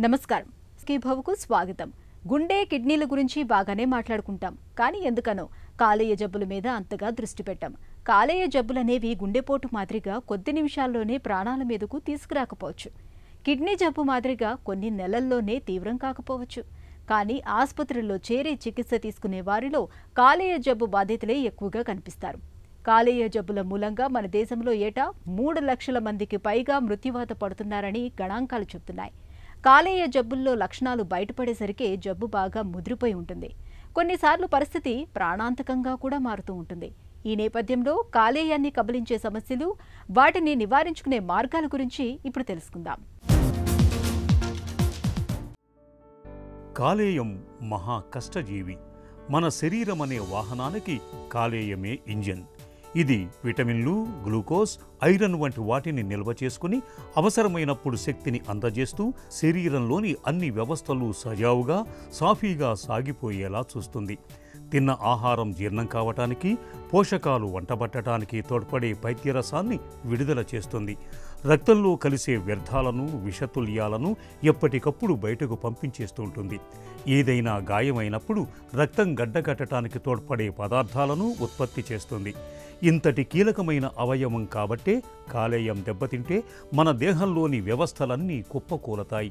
నమస్కారం. భవకు స్వాగతం. గుండె కిడ్నీల గురించి బాగానే మాట్లాడుకుంటాం, కానీ ఎందుకనో కాలేయ జబ్బుల మీద అంతగా దృష్టి పెట్టాం. కాలేయ జబ్బులనేవి గుండెపోటు మాదిరిగా కొద్ది నిమిషాల్లోనే ప్రాణాల మీదకు తీసుకురాకపోవచ్చు. కిడ్నీ జబ్బు మాదిరిగా కొన్ని నెలల్లోనే తీవ్రం కాకపోవచ్చు. కానీ ఆసుపత్రుల్లో చేరి చికిత్స తీసుకునే వారిలో కాలేయ జబ్బు బాధితులే ఎక్కువగా కనిపిస్తారు. కాలేయ జబ్బుల మూలంగా మన దేశంలో ఏటా 3 లక్షల మందికి పైగా మృత్యువాత పడుతున్నారని గణాంకాలు చెబుతున్నాయి. కాలేయ జబ్బుల్లో లక్షణాలు బయటపడేసరికి జబ్బు బాగా ముదిరిపోయి ఉంటుంది. కొన్నిసార్లు పరిస్థితి ప్రాణాంతకంగా కూడా మారుతూ ఉంటుంది. ఈ నేపథ్యంలో కాలేయాన్ని కబలించే సమస్యలు, వాటిని నివారించుకునే మార్గాల గురించి ఇప్పుడు తెలుసుకుందాం. కాలేయం మహా కష్టజీవి. మన శరీరం అనే వాహనానికి కాలేయమే ఇంజిన్. ఇది విటమిన్లు, గ్లూకోజ్, ఐరన్ వంటి వాటిని నిల్వ చేసుకుని అవసరమైనప్పుడు శక్తిని అందజేస్తూ శరీరంలోని అన్ని వ్యవస్థలు సజావుగా సాఫీగా సాగిపోయేలా చూస్తుంది. తిన్న ఆహారం జీర్ణం కావటానికి, పోషకాలు వంటబట్టడానికి తోడ్పడే పైత్యరసాన్ని విడుదల చేస్తుంది. రక్తంలో కలిసే వ్యర్థాలను, విషతుల్యాలను ఎప్పటికప్పుడు బయటకు పంపించేస్తుంటుంది. ఏదైనా గాయమైనప్పుడు రక్తం గడ్డకట్టడానికి తోడ్పడే పదార్థాలను ఉత్పత్తి చేస్తుంది. ఇంతటి కీలకమైన అవయవం కాబట్టే కాలేయం దెబ్బతింటే మన దేహంలోని వ్యవస్థలన్నీ కుప్పకూలతాయి.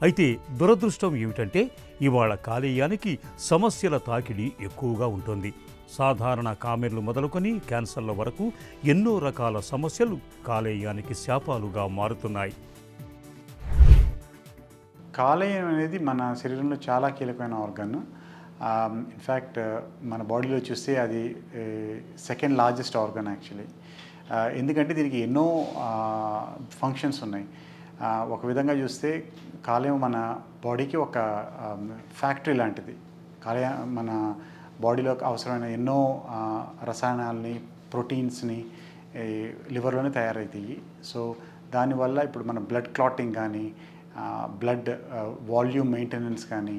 అయితే దురదృష్టం ఏమిటంటే ఇవాళ కాలేయానికి సమస్యల తాకిడి ఎక్కువగా ఉంటుంది. సాధారణ కామెర్లు మొదలుకొని క్యాన్సర్ల వరకు ఎన్నో రకాల సమస్యలు కాలేయానికి శాపాలుగా మారుతున్నాయి. కాలేయం అనేది మన శరీరంలో చాలా కీలకమైన ఆర్గన్. ఇన్ఫ్యాక్ట్ మన బాడీలో చూస్తే అది సెకండ్ లార్జెస్ట్ ఆర్గన్ యాక్చువల్లీ. ఎందుకంటే దీనికి ఎన్నో ఫంక్షన్స్ ఉన్నాయి. ఒక విధంగా చూస్తే కాలేయం మన బాడీకి ఒక ఫ్యాక్టరీ లాంటిది. కాలేయం మన బాడీలోకి అవసరమైన ఎన్నో రసాయనాలని, ప్రోటీన్స్ని లివర్లోనే తయారవుతాయి. సో దానివల్ల ఇప్పుడు మన బ్లడ్ క్లాటింగ్ కానీ, బ్లడ్ వాల్యూమ్ మెయింటెనెన్స్ కానీ,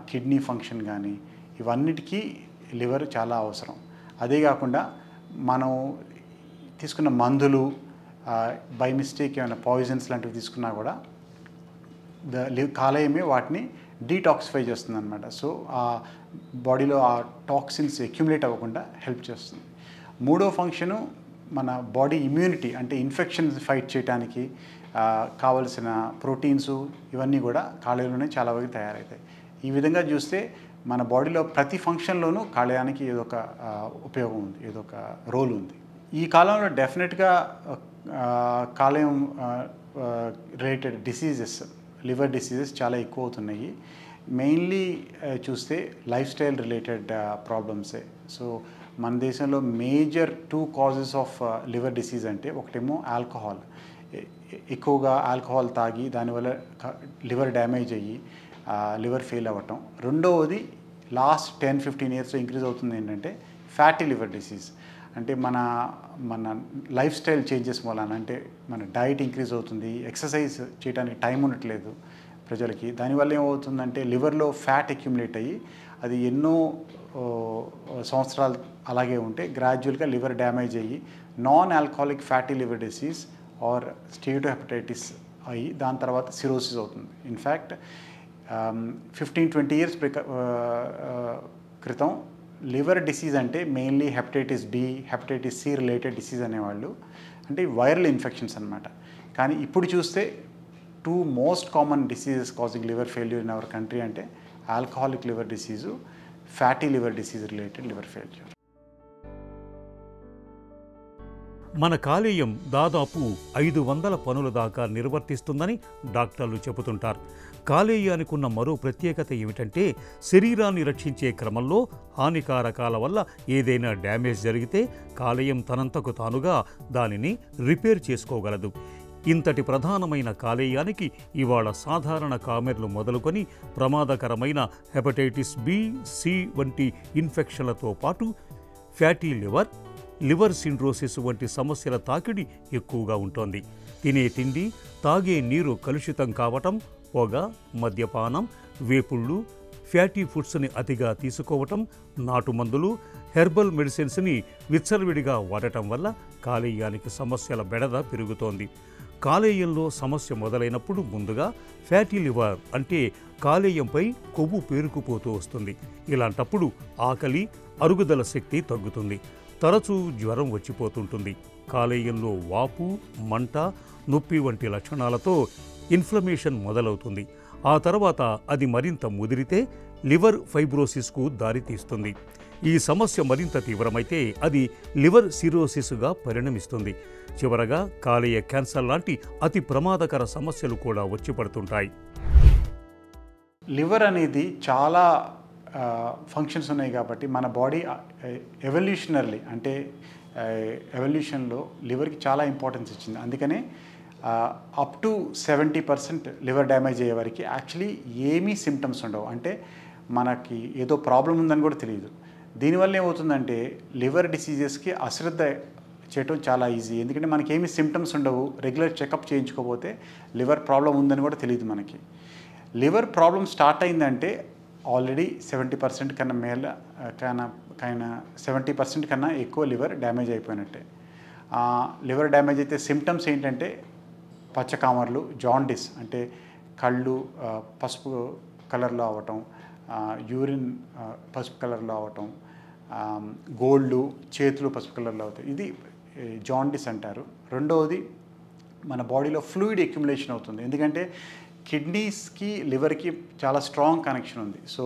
కిడ్నీ ఫంక్షన్ కానీ, ఇవన్నిటికీ లివర్ చాలా అవసరం. అదే కాకుండా మనం తీసుకున్న మందులు, బై మిస్టేక్ ఏమైనా పాయిజన్స్ లాంటివి తీసుకున్నా కూడా కాలేయమే వాటిని డీటాక్సిఫై చేస్తుంది అనమాట. సో ఆ బాడీలో ఆ టాక్సిన్స్ అక్యుములేట్ అవ్వకుండా హెల్ప్ చేస్తుంది. మూడో ఫంక్షను మన బాడీ ఇమ్యూనిటీ, అంటే ఇన్ఫెక్షన్స్ ఫైట్ చేయడానికి కావలసిన ప్రోటీన్స్ ఇవన్నీ కూడా కాలేయంలోనే చాలా వరకు తయారవుతాయి. ఈ విధంగా చూస్తే మన బాడీలో ప్రతి ఫంక్షన్లోనూ కాలేయానికి ఏదో ఒక ఉపయోగం ఉంది, ఏదో ఒక రోల్ ఉంది. ఈ కాలంలో డెఫినెట్గా కాలేయం రిలేటెడ్ డిసీజెస్, లివర్ డిసీజెస్ చాలా ఎక్కువ అవుతున్నాయి. మెయిన్లీ చూస్తే లైఫ్ స్టైల్ రిలేటెడ్ ప్రాబ్లమ్సే. సో మన దేశంలో major 2 causes of liver disease అంటే ఒకటేమో ఆల్కహాల్. ఎక్కువగా ఆల్కహాల్ తాగి దానివల్ల లివర్ డ్యామేజ్ అయ్యి లివర్ ఫెయిల్ అవ్వటం. రెండవది లాస్ట్ 10-15 ఇయర్స్లో ఇంక్రీజ్ అవుతుంది ఏంటంటే ఫ్యాటీ లివర్ డిసీజ్. అంటే మన లైఫ్ స్టైల్ చేంజెస్ వలన, అంటే మన డైట్ ఇంక్రీజ్ అవుతుంది, ఎక్సర్సైజ్ చేయడానికి టైం ఉండట్లేదు ప్రజలకి. దానివల్ల ఏమవుతుందంటే లివర్లో ఫ్యాట్ అక్యుములేట్ అయ్యి అది ఎన్నో సంవత్సరాలు అలాగే ఉంటే గ్రాడ్యువల్గా లివర్ డ్యామేజ్ అయ్యి non alcoholic fatty liver disease or steatohepatitis అయ్యి దాని తర్వాత సిరోసిస్ అవుతుంది. ఇన్ఫ్యాక్ట్ 15-20 ఇయర్స్ క్రితం లివర్ డిసీజ్ అంటే mainly hepatitis B, hepatitis C related disease అనేవాళ్ళు, అంటే వైరల్ ఇన్ఫెక్షన్స్ అనమాట. కానీ ఇప్పుడు చూస్తే 2 most common diseases causing liver failure in our country అంటే alcoholic liver disease, fatty liver disease related liver failure. మన కాలేయం దాదాపు 500 పనుల దాకా నిర్వర్తిస్తుందని డాక్టర్లు చెబుతుంటారు. కాలేయానికి ఉన్న మరో ప్రత్యేకత ఏమిటంటే శరీరాన్ని రక్షించే క్రమంలో హానికారకాల వల్ల ఏదైనా డ్యామేజ్ జరిగితే కాలేయం తనంతకు తానుగా దానిని రిపేర్ చేసుకోగలదు. ఇంతటి ప్రధానమైన కాలేయానికి ఇవాళ సాధారణ కామెర్లు మొదలుకొని ప్రమాదకరమైన హెపటైటిస్ బి, సి వంటి ఇన్ఫెక్షన్లతో పాటు ఫ్యాటీ లివర్, లివర్ సిండ్రోసిస్ వంటి సమస్యల తాకిడి ఎక్కువగా ఉంటోంది. తినే తిండి, తాగే నీరు కలుషితం కావటం, పొగ, మద్యపానం, వేపుళ్ళు, ఫ్యాటీ ఫుడ్స్ని అతిగా తీసుకోవటం, నాటుమందులు, హెర్బల్ మెడిసిన్స్ని విచ్చలవిడిగా వాడటం వల్ల కాలేయానికి సమస్యల బెడద పెరుగుతోంది. కాలేయంలో సమస్య మొదలైనప్పుడు ముందుగా ఫ్యాటీ లివర్ అంటే కాలేయంపై కొవ్వు పేరుకుపోతూ వస్తుంది. ఇలాంటప్పుడు ఆకలి, అరుగుదల శక్తి తగ్గుతుంది. తరచూ జ్వరం వచ్చిపోతుంటుంది. కాలేయంలో వాపు, మంట, నొప్పి వంటి లక్షణాలతో ఇన్ఫ్లమేషన్ మొదలవుతుంది. ఆ తర్వాత అది మరింత ముదిరితే లివర్ ఫైబ్రోసిస్కు దారితీస్తుంది. ఈ సమస్య మరింత తీవ్రమైతే అది లివర్ సిరోసిస్గా పరిణమిస్తుంది. చివరగా కాలేయ క్యాన్సర్ లాంటి అతి ప్రమాదకర సమస్యలు కూడా వచ్చి పడుతుంటాయి. లివర్ అనేది చాలా ఫంక్షన్స్ ఉన్నాయి కాబట్టి మన బాడీ ఎవల్యూషనర్లీ అంటే ఎవల్యూషన్లో లివర్కి చాలా ఇంపార్టెన్స్ ఇచ్చింది. అందుకనే అప్ టు 70% లివర్ డ్యామేజ్ అయ్యే వరకు యాక్చువల్లీ ఏమీ సిమ్టమ్స్ ఉండవు. అంటే మనకి ఏదో ప్రాబ్లం ఉందని కూడా తెలియదు. దీనివల్ల ఏమవుతుందంటే లివర్ డిసీజెస్కి అశ్రద్ధ చేయటం చాలా ఈజీ. ఎందుకంటే మనకి ఏమీ సిమ్టమ్స్ ఉండవు. రెగ్యులర్ చెకప్ చేయించుకోకపోతే లివర్ ప్రాబ్లం ఉందని కూడా తెలియదు మనకి. లివర్ ప్రాబ్లం స్టార్ట్ అయిందంటే ఆల్రెడీ 70% కన్నా మేల 70% కన్నా ఎక్కువ లివర్ డ్యామేజ్ అయిపోయినట్టే. లివర్ డ్యామేజ్ అయితే సిమ్టమ్స్ ఏంటంటే పచ్చకామర్లు, జాండిస్ అంటే కళ్ళు పసుపు కలర్లో అవ్వటం, యూరిన్ పసుపు కలర్లో అవ్వటం, గోళ్ళు చేతులు పసుపు కలర్లో అవుతాయి. ఇది జాండిస్ అంటారు. రెండవది మన బాడీలో ఫ్లూయిడ్ అక్యుములేషన్ అవుతుంది. ఎందుకంటే కిడ్నీస్కి లివర్కి చాలా స్ట్రాంగ్ కనెక్షన్ ఉంది. సో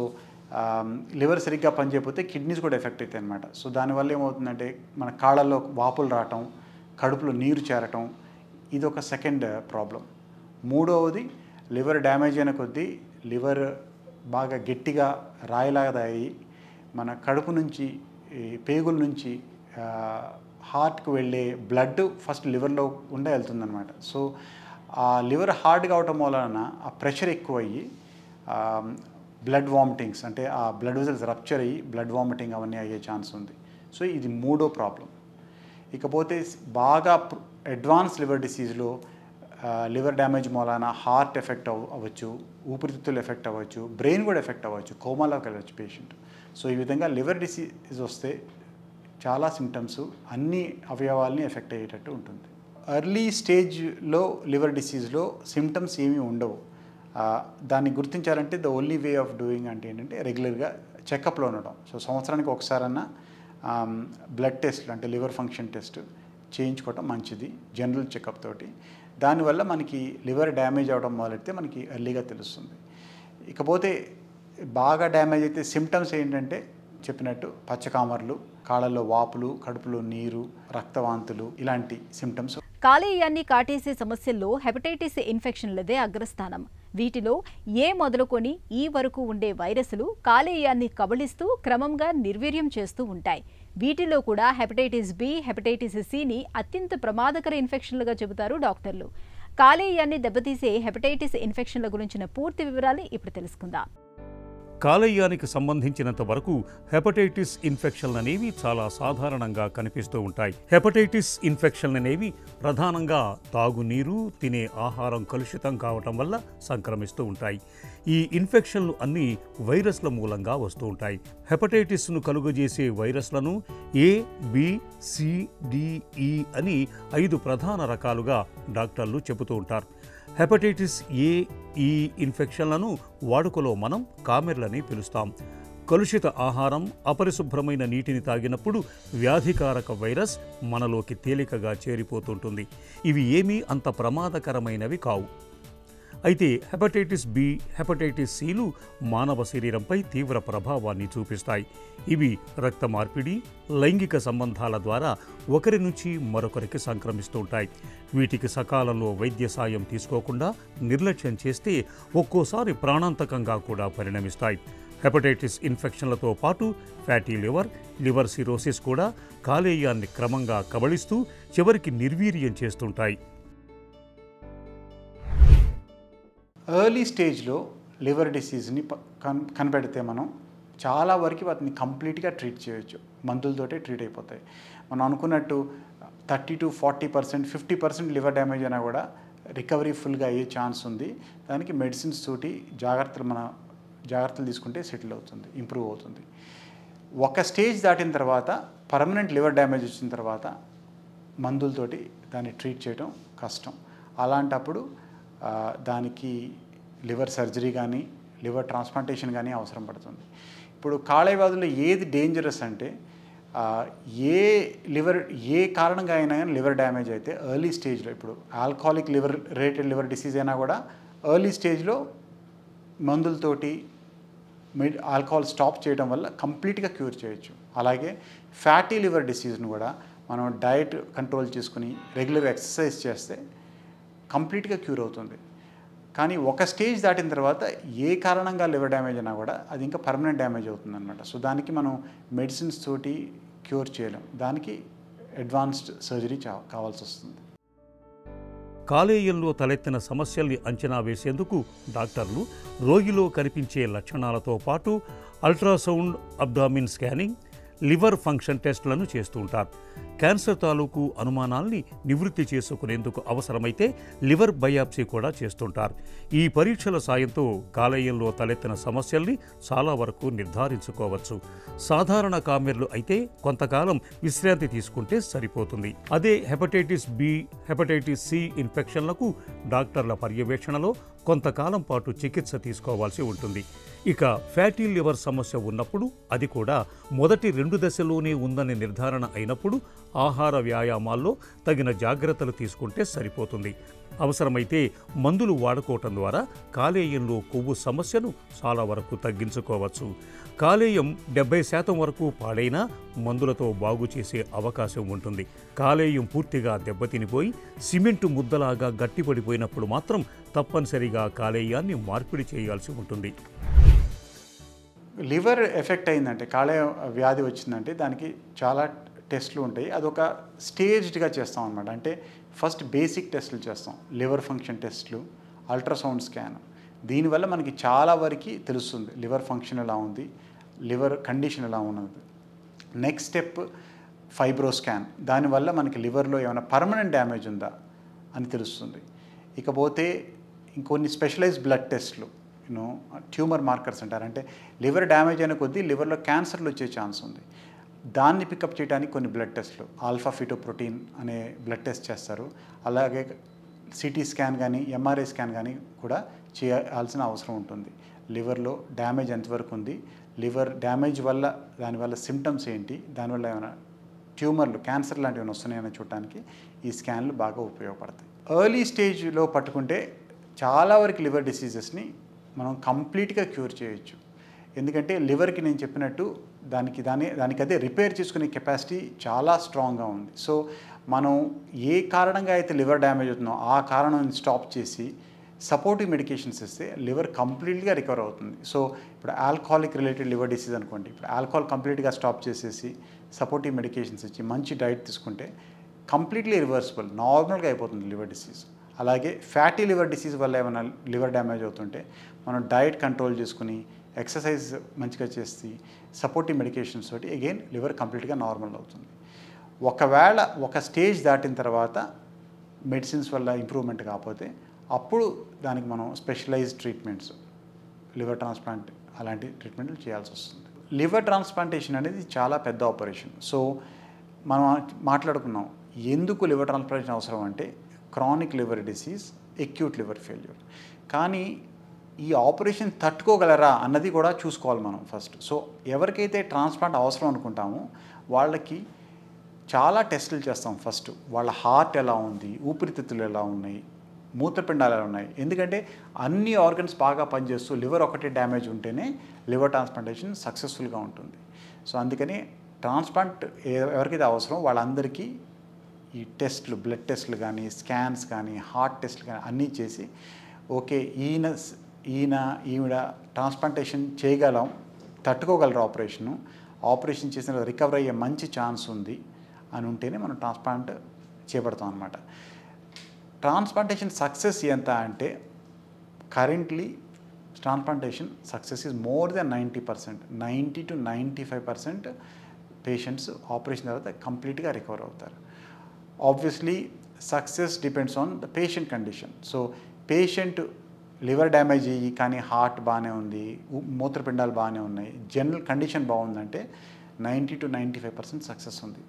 లివర్ సరిగ్గా పనిచేయకపోతే కిడ్నీస్ కూడా ఎఫెక్ట్ అవుతాయి అన్నమాట. సో దానివల్ల ఏమవుతుందంటే మన కాళ్ళల్లో వాపులు రావటం, కడుపులో నీరు చేరటం, ఇది ఒక సెకండ్ ప్రాబ్లం. మూడవది లివర్ డ్యామేజ్ అయిన కొద్దీ లివర్ బాగా గట్టిగా రాయిలాగా అయ్యి మన కడుపు నుంచి పేగుల నుంచి హార్ట్కి వెళ్ళే బ్లడ్ ఫస్ట్ లివర్లో ఉండే వెళ్తుందన్నమాట. సో ఆ లివర్ హార్డ్ కావటం వలన ఆ ప్రెషర్ ఎక్కువ అయ్యి బ్లడ్ వామిటింగ్స్ అంటే ఆ బ్లడ్ వెజల్స్ రప్చర్ అయ్యి బ్లడ్ వామిటింగ్ అవన్నీ అయ్యే ఛాన్స్ ఉంది. సో ఇది మూడో ప్రాబ్లం. ఇకపోతే బాగా అడ్వాన్స్ లివర్ డిసీజ్లో లివర్ డ్యామేజ్ మూలాన హార్ట్ ఎఫెక్ట్ అవ్వచ్చు, ఊపిరితిత్తులు ఎఫెక్ట్ అవ్వచ్చు, బ్రెయిన్ కూడా ఎఫెక్ట్ అవ్వచ్చు, కోమాలోకి వెళ్ళవచ్చు పేషెంట్. సో ఈ విధంగా లివర్ డిసీజ్ వస్తే చాలా సిమ్టమ్స్ అన్ని అవయవాల్ని ఎఫెక్ట్ అయ్యేటట్టు ఉంటుంది. ఎర్లీ స్టేజ్లో లివర్ డిసీజ్లో సిమ్టమ్స్ ఏమీ ఉండవు. దాన్ని గుర్తించాలంటే the only way of doing అంటే ఏంటంటే రెగ్యులర్గా చెకప్లో ఉండడం. సో సంవత్సరానికి ఒకసారన్నా బ్లడ్ టెస్ట్లు అంటే లివర్ ఫంక్షన్ టెస్ట్ చేయించుకోవటం మంచిది జనరల్ చెకప్ తోటి. దానివల్ల మనకి లివర్ డ్యామేజ్ అవ్వడం మొదలెడితే మనకి ఎర్లీగా తెలుస్తుంది. ఇకపోతే బాగా డ్యామేజ్ అయితే సిమ్టమ్స్ ఏంటంటే చెప్పినట్టు పచ్చకామర్లు, కాళ్ళల్లో వాపులు, కడుపులో నీరు, రక్తవాంతులు ఇలాంటి సిమ్టమ్స్. కాలేయాన్ని కాటేసే సమస్యల్లో హెపటైటిస్ ఇన్ఫెక్షన్లదే అగ్రస్థానం. వీటిలో ఏ మొదలుకొని ఈ వరకు ఉండే వైరస్లు కాలేయాన్ని కబళిస్తూ క్రమంగా నిర్వీర్యం చేస్తూ ఉంటాయి. వీటిలో కూడా హెపటైటిస్ బి, హెపటైటిస్ సిని అత్యంత ప్రమాదకర ఇన్ఫెక్షన్లుగా చెబుతారు డాక్టర్లు. కాలేయాన్ని దెబ్బతీసే హెపటైటిస్ ఇన్ఫెక్షన్ల గురించిన పూర్తి వివరాలు ఇప్పుడు తెలుసుకుందాం. కాలేయానికి సంబంధించినంత వరకు హెపటైటిస్ ఇన్ఫెక్షన్లు అనేవి చాలా సాధారణంగా కనిపిస్తూ ఉంటాయి. హెపటైటిస్ ఇన్ఫెక్షన్లు అనేవి ప్రధానంగా తాగునీరు, తినే ఆహారం కలుషితం కావటం వల్ల సంక్రమిస్తూ ఉంటాయి. ఈ ఇన్ఫెక్షన్లు అన్నీ వైరస్ల మూలంగా వస్తూ ఉంటాయి. హెపటైటిస్ను కలుగజేసే వైరస్లను ఏ, బి, సి, డి, ఈ అని 5 ప్రధాన రకాలుగా డాక్టర్లు చెబుతూ ఉంటారు. హెపటైటిస్ ఏ, ఈ ఇన్ఫెక్షన్లను వాడుకలో మనం కామెర్లని పిలుస్తాం. కలుషిత ఆహారం, అపరిశుభ్రమైన నీటిని తాగినప్పుడు వ్యాధికారక వైరస్ మనలోకి తేలికగా చేరిపోతుంటుంది. ఇవి ఏమీ అంత ప్రమాదకరమైనవి కావు. అయితే హెపటైటిస్ బి, హెపటైటిస్ సిలు మానవ శరీరంపై తీవ్ర ప్రభావాన్ని చూపిస్తాయి. ఇవి రక్త మార్పిడి, లైంగిక సంబంధాల ద్వారా ఒకరి నుంచి మరొకరికి సంక్రమిస్తుంటాయి. వీటికి సకాలంలో వైద్య సాయం తీసుకోకుండా నిర్లక్ష్యం చేస్తే ఒక్కోసారి ప్రాణాంతకంగా కూడా పరిణమిస్తాయి. హెపటైటిస్ ఇన్ఫెక్షన్లతో పాటు ఫ్యాటీ లివర్, లివర్ సిరోసిస్ కూడా కాలేయాన్ని క్రమంగా కబళిస్తూ చివరికి నిర్వీర్యం చేస్తుంటాయి. ఎర్లీ స్టేజ్లో లివర్ డిసీజ్ని కనిపెడితే మనం చాలా వరకు వాటిని కంప్లీట్గా ట్రీట్ చేయొచ్చు. మందులతోటే ట్రీట్ అయిపోతాయి. మనం అనుకున్నట్టు 30 to 40%, 50% లివర్ డ్యామేజ్ అయినా కూడా రికవరీ ఫుల్గా అయ్యే ఛాన్స్ ఉంది. దానికి మెడిసిన్స్ తోటి జాగ్రత్తలు తీసుకుంటే సెటిల్ అవుతుంది, ఇంప్రూవ్ అవుతుంది. ఒక స్టేజ్ దాటిన తర్వాత పర్మనెంట్ లివర్ డ్యామేజ్ వచ్చిన తర్వాత మందులతోటి దాన్ని ట్రీట్ చేయడం కష్టం. అలాంటప్పుడు దానికి లివర్ సర్జరీ కానీ లివర్ ట్రాన్స్ప్లాంటేషన్ కానీ అవసరం పడుతుంది. ఇప్పుడు కాలేయ వ్యాధుల్లో ఏది డేంజరస్ అంటే ఏ కారణంగా అయినా కానీ లివర్ డ్యామేజ్ అయితే ఎర్లీ స్టేజ్లో, ఇప్పుడు ఆల్కహాలిక్ రిలేటెడ్ లివర్ డిసీజ్ అయినా కూడా ఎర్లీ స్టేజ్లో మందులతోటి ఆల్కహాల్ స్టాప్ చేయడం వల్ల కంప్లీట్గా క్యూర్ చేయొచ్చు. అలాగే ఫ్యాటీ లివర్ డిసీజ్ను కూడా మనం డైట్ కంట్రోల్ చేసుకుని రెగ్యులర్ ఎక్సర్సైజ్ చేస్తే కంప్లీట్గా క్యూర్ అవుతుంది. కానీ ఒక స్టేజ్ దాటిన తర్వాత ఏ కారణంగా లివర్ డ్యామేజ్ అయినా కూడా అది ఇంకా పర్మనెంట్ డ్యామేజ్ అవుతుందన్నమాట. సో దానికి మనం మెడిసిన్స్ తోటి క్యూర్ చేయలేం, దానికి అడ్వాన్స్డ్ సర్జరీ కావాల్సి వస్తుంది. కాలేయంలో తలెత్తిన సమస్యల్ని అంచనా వేసేందుకు డాక్టర్లు రోగిలో కనిపించే లక్షణాలతో పాటు ultrasound, abdomen scanning, liver function టెస్టులను చేస్తూ ఉంటారు. క్యాన్సర్ తాలూకు అనుమానాల్ని నివృత్తి చేసుకునేందుకు అవసరమైతే లివర్ బయాప్సీ కూడా చేస్తుంటారు. ఈ పరీక్షల సాయంతో కాలేయంలో తలెత్తిన సమస్యల్ని చాలా వరకు నిర్ధారించుకోవచ్చు. సాధారణ కామెర్లు అయితే కొంతకాలం విశ్రాంతి తీసుకుంటే సరిపోతుంది. అదే హెపటైటిస్ బి, హెపటైటిస్ సి ఇన్ఫెక్షన్లకు డాక్టర్ల పర్యవేక్షణలో కొంతకాలం పాటు చికిత్స తీసుకోవాల్సి ఉంటుంది. ఇక ఫ్యాటీ లివర్ సమస్య ఉన్నప్పుడు, అది కూడా మొదటి 2 దశలోనే ఉందని నిర్ధారణ అయినప్పుడు ఆహార వ్యాయామాల్లో తగిన జాగ్రత్తలు తీసుకుంటే సరిపోతుంది. అవసరమైతే మందులు వాడుకోవటం ద్వారా కాలేయంలో కొవ్వు సమస్యను చాలా వరకు తగ్గించుకోవచ్చు. కాలేయం 70% వరకు పాడైనా మందులతో బాగు చేసే అవకాశం ఉంటుంది. కాలేయం పూర్తిగా దెబ్బతినిపోయి సిమెంటు ముద్దలాగా గట్టిపడిపోయినప్పుడు మాత్రం తప్పనిసరిగా కాలేయాన్ని మార్పిడి చేయాల్సి ఉంటుంది. లివర్ ఎఫెక్ట్ అయిందంటే, కాలేయ వ్యాధి వచ్చిందంటే దానికి చాలా టెస్టులు ఉంటాయి. అదొక స్టేజ్డ్గా చేస్తాం అన్నమాట. అంటే ఫస్ట్ బేసిక్ టెస్టులు చేస్తాం, లివర్ ఫంక్షన్ టెస్టులు, అల్ట్రాసౌండ్ స్కాన్. దీనివల్ల మనకి చాలా వరకు తెలుస్తుంది లివర్ ఫంక్షన్ ఎలా ఉంది, లివర్ కండిషన్ ఎలా ఉన్నది. Next step fibro scan. దానివల్ల మనకి లివర్లో ఏమైనా పర్మనెంట్ డ్యామేజ్ ఉందా అని తెలుస్తుంది. ఇకపోతే ఇంకొన్ని స్పెషలైజ్డ్ బ్లడ్ టెస్ట్లు, ట్యూమర్ మార్కర్స్ అంటారు. అంటే లివర్ డ్యామేజ్ అయిన కొద్దీ లివర్లో క్యాన్సర్లు వచ్చే ఛాన్స్ ఉంది. దాన్ని పికప్ చేయడానికి కొన్ని బ్లడ్ టెస్ట్లు, ఆల్ఫా ఫిటోప్రోటీన్ అనే బ్లడ్ టెస్ట్ చేస్తారు. అలాగే సిటీ స్కాన్ కానీ ఎంఆర్ఐ స్కాన్ కానీ కూడా చేయాల్సిన అవసరం ఉంటుంది. లివర్లో డ్యామేజ్ ఎంతవరకు ఉంది, లివర్ డ్యామేజ్ వల్ల దానివల్ల సిమ్టమ్స్ ఏంటి, దానివల్ల ఏమైనా ట్యూమర్లు, క్యాన్సర్ లాంటివి ఏమైనా వస్తున్నాయని చూడటానికి ఈ స్కాన్లు బాగా ఉపయోగపడతాయి. ఎర్లీ స్టేజ్లో పట్టుకుంటే చాలా వరకు లివర్ డిసీజెస్ని మనం కంప్లీట్గా క్యూర్ చేయొచ్చు. ఎందుకంటే లివర్కి నేను చెప్పినట్టు దానికదే రిపేర్ చేసుకునే కెపాసిటీ చాలా స్ట్రాంగ్గా ఉంది. సో మనం ఏ కారణంగా అయితే లివర్ డ్యామేజ్ అవుతుందో ఆ కారణాన్ని స్టాప్ చేసి సపోర్టివ్ మెడికేషన్స్ ఇస్తే లివర్ కంప్లీట్గా రికవర్ అవుతుంది. సో ఇప్పుడు ఆల్కహాలిక్ రిలేటెడ్ లివర్ డిసీజ్ అనుకోండి, ఇప్పుడు ఆల్కహాల్ కంప్లీట్గా స్టాప్ చేసేసి సపోర్టివ్ మెడికేషన్స్ ఇచ్చి మంచి డైట్ తీసుకుంటే కంప్లీట్లీ రివర్సిబుల్, నార్మల్గా అయిపోతుంది లివర్ డిసీజ్. అలాగే ఫ్యాటీ లివర్ డిసీజ్ వల్ల ఏమైనా లివర్ డ్యామేజ్ అవుతుంటే మనం డైట్ కంట్రోల్ చేసుకుని ఎక్సర్సైజ్ మంచిగా చేసి సపోర్టివ్ మెడికేషన్స్ తోటి అగైన్ లివర్ కంప్లీట్గా నార్మల్ అవుతుంది. ఒకవేళ ఒక స్టేజ్ దాటిన తర్వాత మెడిసిన్స్ వల్ల ఇంప్రూవ్మెంట్ కాకపోతే అప్పుడు దానికి మనం స్పెషలైజ్డ్ ట్రీట్మెంట్స్, లివర్ ట్రాన్స్ప్లాంట్ అలాంటి ట్రీట్మెంట్లు చేయాల్సి వస్తుంది. లివర్ ట్రాన్స్ప్లాంటేషన్ అనేది చాలా పెద్ద ఆపరేషన్. సో మనం మాట్లాడుకున్నాం ఎందుకు లివర్ ట్రాన్స్ప్లాంటేషన్ అవసరం అంటే chronic liver disease, acute liver failure. కానీ ఈ ఆపరేషన్ తట్టుకోగలరా అన్నది కూడా చూసుకోవాలి మనం ఫస్ట్. సో ఎవరికైతే ట్రాన్స్ప్లాంట్ అవసరం అనుకుంటామో వాళ్ళకి చాలా టెస్టులు చేస్తాం. ఫస్ట్ వాళ్ళ హార్ట్ ఎలా ఉంది, ఊపిరితిత్తులు ఎలా ఉన్నాయి, మూత్రపిండాలు ఎలా ఉన్నాయి. ఎందుకంటే అన్ని ఆర్గన్స్ బాగా పనిచేస్తూ లివర్ ఒకటే డ్యామేజ్ ఉంటేనే లివర్ ట్రాన్స్ప్లాంటేషన్ సక్సెస్ఫుల్గా ఉంటుంది. సో అందుకని ట్రాన్స్ప్లాంట్ ఎవరికైతే అవసరం వాళ్ళందరికీ ఈ టెస్ట్లు, బ్లడ్ టెస్ట్లు కానీ, స్కాన్స్ కానీ, హార్ట్ టెస్ట్లు కానీ అన్నీ చేసి ఓకే ఈవిడ ట్రాన్స్ప్లాంటేషన్ చేయగలం, తట్టుకోగలరు ఆపరేషన్ చేసిన రికవర్ అయ్యే మంచి ఛాన్స్ ఉంది అని ఉంటేనే మనం ట్రాన్స్ప్లాంట్ చేపడతాం అన్నమాట. ట్రాన్స్ప్లాంటేషన్ సక్సెస్ ఎంత అంటే currently transplantation success is more than 90%. 90 to 95% patients operation తర్వాత కంప్లీట్గా రికవర్ అవుతారు. Obviously success depends on the patient condition. So patient liver damage అయ్యి కానీ హార్ట్ బాగానే ఉంది, మూత్రపిండాలు బాగానే ఉన్నాయి, జనరల్ కండిషన్ బాగుందంటే 90 to 95% సక్సెస్ ఉంది.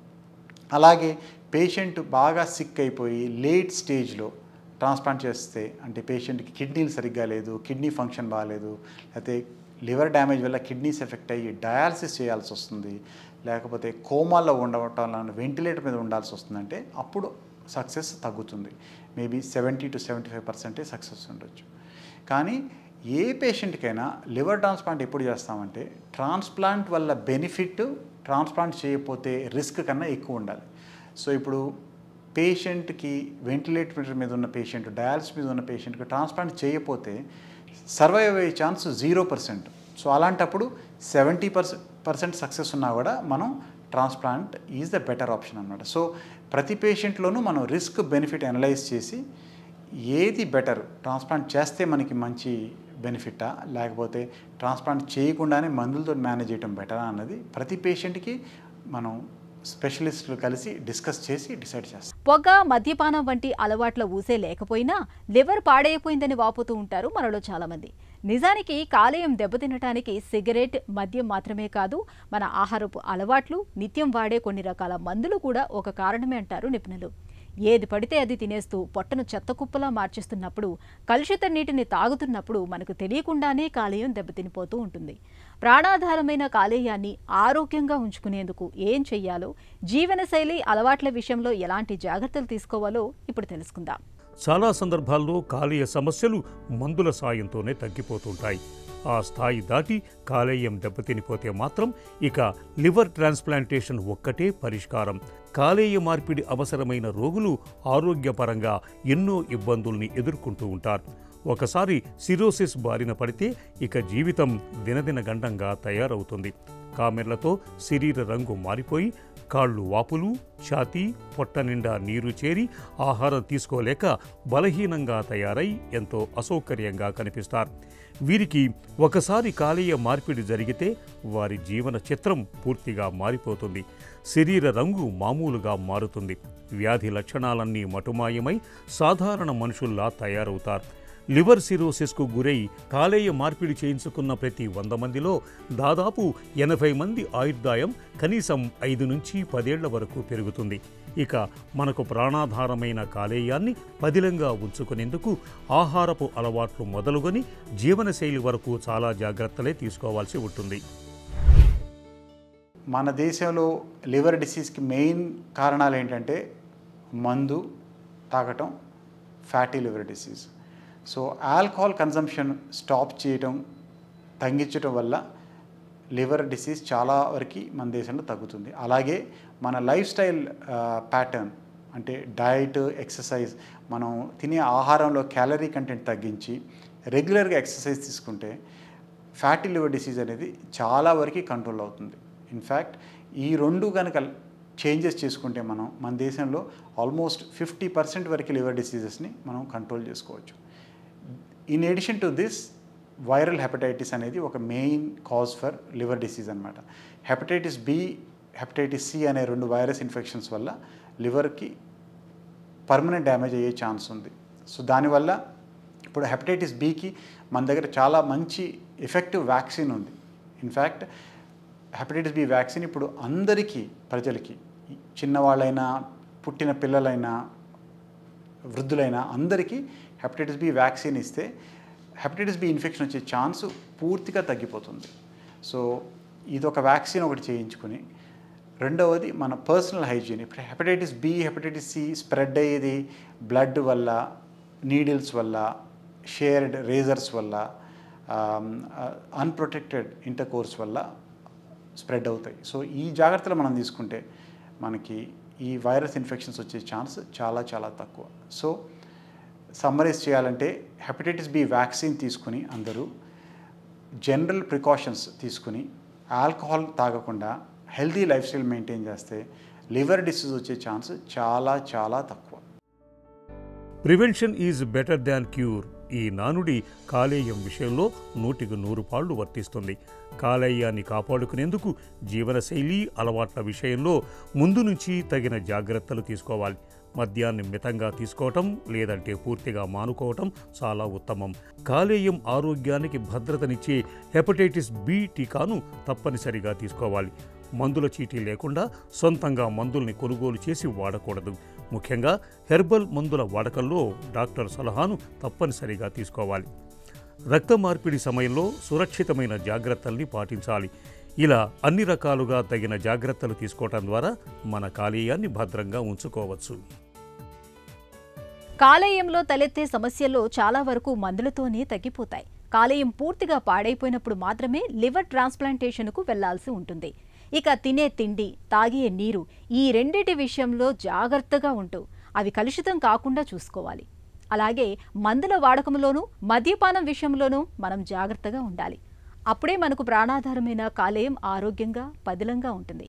అలాగే పేషెంట్ బాగా సిక్ అయిపోయి లేట్ స్టేజ్లో ట్రాన్స్ప్లాంట్ చేస్తే అంటే పేషెంట్కి కిడ్నీలు సరిగ్గా లేదు, కిడ్నీ ఫంక్షన్ బాగాలేదు, లేకపోతే లివర్ డ్యామేజ్ వల్ల కిడ్నీస్ ఎఫెక్ట్ అయ్యి డయాలసిస్ చేయాల్సి వస్తుంది, లేకపోతే కోమాల్లో ఉండటం వల్ల వెంటిలేటర్ మీద ఉండాల్సి వస్తుందంటే అప్పుడు సక్సెస్ తగ్గుతుంది. మేబీ 70 to 75% సక్సెస్ ఉండొచ్చు. కానీ ఏ పేషెంట్కైనా లివర్ ట్రాన్స్ప్లాంట్ ఎప్పుడు చేస్తామంటే ట్రాన్స్ప్లాంట్ వల్ల బెనిఫిట్ ట్రాన్స్ప్లాంట్ చేయకపోతే రిస్క్ కన్నా ఎక్కువ ఉండాలి. సో ఇప్పుడు పేషెంట్కి వెంటిలేటర్ మీద ఉన్న పేషెంట్, డయాలసిస్ మీద ఉన్న పేషెంట్కి ట్రాన్స్ప్లాంట్ చేయకపోతే సర్వైవ్ అయ్యే ఛాన్స్ 0%. సో అలాంటప్పుడు 70% సక్సెస్ ఉన్నా కూడా మనం transplant is the better option అన్నమాట. సో ప్రతి పేషెంట్లోనూ మనం రిస్క్ బెనిఫిట్ అనలైజ్ చేసి ఏది బెటర్, ట్రాన్స్ప్లాంట్ చేస్తే మనకి మంచి బెనిఫిటా లేకపోతే ట్రాన్స్ప్లాంట్ చేయకుండానే మందులతో మేనేజ్ చేయడం బెటరా అన్నది ప్రతి పేషెంట్కి మనం స్పెషలిస్టులు కలిసి డిస్కస్ చేసి డిసైడ్ చేస్తాం. పొగ, మద్యపానం వంటి అలవాట్ల ఊసే లేకపోయినా లివర్ పాడైపోయిందని వాపోతూ ఉంటారు మనలో చాలామంది. నిజానికి కాలేయం దెబ్బతినటానికి సిగరెట్, మద్యం మాత్రమే కాదు, మన ఆహారపు అలవాట్లు, నిత్యం వాడే కొన్ని రకాల మందులు కూడా ఒక కారణమే అంటారు నిపుణులు. ఏది పడితే అది తినేస్తూ పొట్టను చెత్తకుప్పలా మార్చేస్తున్నప్పుడు, కలుషిత నీటిని తాగుతున్నప్పుడు మనకు తెలియకుండానే కాలేయం దెబ్బతినిపోతూ ఉంటుంది. ప్రాణాధారమైన కాలేయాన్ని ఆరోగ్యంగా ఉంచుకునేందుకు ఏం చెయ్యాలో, జీవనశైలి అలవాట్ల విషయంలో ఎలాంటి జాగ్రత్తలు తీసుకోవాలో ఇప్పుడు తెలుసుకుందాం. చాలా సందర్భాల్లో కాలేయ సమస్యలు మందుల సాయంతోనే తగ్గిపోతుంటాయి. ఆ స్థాయి దాటి కాలేయం దెబ్బతినిపోతే మాత్రం ఇక లివర్ ట్రాన్స్ప్లాంటేషన్ ఒక్కటే పరిష్కారం. కాలేయ మార్పిడి అవసరమైన రోగులు ఆరోగ్యపరంగా ఎన్నో ఇబ్బందుల్ని ఎదుర్కొంటూ ఉంటారు. ఒకసారి సిరోసిస్ బారిన పడితే ఇక జీవితం దినదిన గండంగా తయారవుతుంది. కామెర్లతో శరీర రంగు మారిపోయి కాళ్ళు వాపులు, ఛాతీ, పొట్ట నిండా నీరు చేరి ఆహారం తీసుకోలేక బలహీనంగా తయారై ఎంతో అసౌకర్యంగా కనిపిస్తారు. వీరికి ఒకసారి కాలేయ మార్పిడి జరిగితే వారి జీవన చిత్రం పూర్తిగా మారిపోతుంది. శరీర రంగు మామూలుగా మారుతుంది. వ్యాధి లక్షణాలన్నీ మటుమాయమై సాధారణ మనుషుల్లా తయారవుతారు. లివర్ సిరోసిస్కు గురై కాలేయ మార్పిడి చేయించుకున్న ప్రతి 100 మందిలో దాదాపు 80 మంది ఆయుర్దాయం కనీసం 5 నుంచి 10 ఏళ్ల వరకు పెరుగుతుంది. ఇక మనకు ప్రాణాధారమైన కాలేయాన్ని పదిలంగా ఉంచుకునేందుకు ఆహారపు అలవాట్లు మొదలుకొని జీవనశైలి వరకు చాలా జాగ్రత్తలే తీసుకోవాల్సి ఉంటుంది. మన దేశంలో లివర్ డిసీజ్కి మెయిన్ కారణాలు ఏంటంటే మందు తాగటం, fatty liver disease. So alcohol consumption stop చేయటం, తగ్గించడం వల్ల లివర్ డిసీజ్ చాలా వరకు మన దేశంలో తగ్గుతుంది. అలాగే మన లైఫ్ స్టైల్ ప్యాటర్న్ అంటే డైట్, ఎక్సర్సైజ్, మనం తినే ఆహారంలో క్యాలరీ కంటెంట్ తగ్గించి రెగ్యులర్గా ఎక్సర్సైజ్ తీసుకుంటే ఫ్యాటీ లివర్ డిసీజ్ అనేది చాలా వరకు కంట్రోల్ అవుతుంది. ఇన్ఫ్యాక్ట్ ఈ రెండు కనుక చేంజెస్ చేసుకుంటే మన దేశంలో ఆల్మోస్ట్ 50% వరకు లివర్ డిసీజెస్ని మనం కంట్రోల్ చేసుకోవచ్చు. In addition to this viral hepatitis అనేది ఒక main cause for liver disease అనమాట. హెపటైటిస్ బి, హెపటైటిస్ సి అనే 2 వైరస్ ఇన్ఫెక్షన్స్ వల్ల లివర్కి పర్మనెంట్ డ్యామేజ్ అయ్యే ఛాన్స్ ఉంది. సో దానివల్ల ఇప్పుడు హెపటైటిస్ బికి మన దగ్గర చాలా మంచి ఎఫెక్టివ్ వ్యాక్సిన్ ఉంది. ఇన్ఫ్యాక్ట్ హెపటైటిస్ బి వ్యాక్సిన్ ఇప్పుడు అందరికీ, ప్రజలకి, చిన్నవాళ్ళైనా, పుట్టిన పిల్లలైనా, వృద్ధులైనా అందరికీ హెపటైటిస్ బి వ్యాక్సిన్ ఇస్తే హెపటైటిస్ బి ఇన్ఫెక్షన్ వచ్చే ఛాన్స్ పూర్తిగా తగ్గిపోతుంది. సో ఇది ఒక వ్యాక్సిన్ ఒకటి చేయించుకుని, రెండవది మన పర్సనల్ హైజీన్. ఇప్పుడు hepatitis B, hepatitis C spread అయ్యేది బ్లడ్ వల్ల, నీడిల్స్ వల్ల, షేర్డ్ రేజర్స్ వల్ల, అన్ప్రొటెక్టెడ్ ఇంటర్కోర్స్ వల్ల స్ప్రెడ్ అవుతాయి. సో ఈ జాగ్రత్తలు మనం తీసుకుంటే మనకి ఈ వైరస్ ఇన్ఫెక్షన్స్ వచ్చే ఛాన్స్ చాలా చాలా తక్కువ. సో సమ్మరైజ్ చేయాలంటే హెపటైటిస్ బి వ్యాక్సిన్ తీసుకుని అందరూ జనరల్ ప్రికాషన్స్ తీసుకుని ఆల్కహాల్ తాగకుండా హెల్తీ లైఫ్ స్టైల్ మెయింటైన్ చేస్తే లివర్ డిసీజ్ వచ్చే ఛాన్స్ చాలా చాలా తక్కువ. Prevention is better than cure. ఈ నానుడి కాలేయం విషయంలో 100కి 100 పాళ్ళు వర్తిస్తుంది. కాలేయాన్ని కాపాడుకునేందుకు జీవనశైలి అలవాట్ల విషయంలో ముందు నుంచి తగిన జాగ్రత్తలు తీసుకోవాలి. మద్యాన్ని మితంగా తీసుకోవటం లేదంటే పూర్తిగా మానుకోవటం చాలా ఉత్తమం. కాలేయం ఆరోగ్యానికి భద్రతనిచ్చే హెపటైటిస్ బి టీకాను తప్పనిసరిగా తీసుకోవాలి. మందుల చీటీ లేకుండా సొంతంగా మందుల్ని కొనుగోలు చేసి వాడకూడదు. ముఖ్యంగా హెర్బల్ మందుల వాడకంలో డాక్టర్ సలహాను తప్పనిసరిగా తీసుకోవాలి. రక్త మార్పిడి సమయంలో సురక్షితమైన జాగ్రత్తల్ని పాటించాలి. ఇలా అన్ని రకాలుగా తగిన జాగ్రత్తలు తీసుకోవటం ద్వారా మన కాలేయాన్ని భద్రంగా ఉంచుకోవచ్చు. కాలేయంలో తలెత్తే సమస్యల్లో చాలా వరకు మందులతోనే తగ్గిపోతాయి. కాలేయం పూర్తిగా పాడైపోయినప్పుడు మాత్రమే లివర్ ట్రాన్స్ప్లాంటేషన్కు వెళ్లాల్సి ఉంటుంది. ఇక తినే తిండి, తాగే నీరు ఈ రెండిటి విషయంలో జాగ్రత్తగా ఉంటూ అవి కలుషితం కాకుండా చూసుకోవాలి. అలాగే మందుల వాడకంలోనూ మద్యపానం విషయంలోనూ మనం జాగ్రత్తగా ఉండాలి. అప్పుడే మనకు ప్రాణాధారమైన కాలేయం ఆరోగ్యంగా పదిలంగా ఉంటుంది.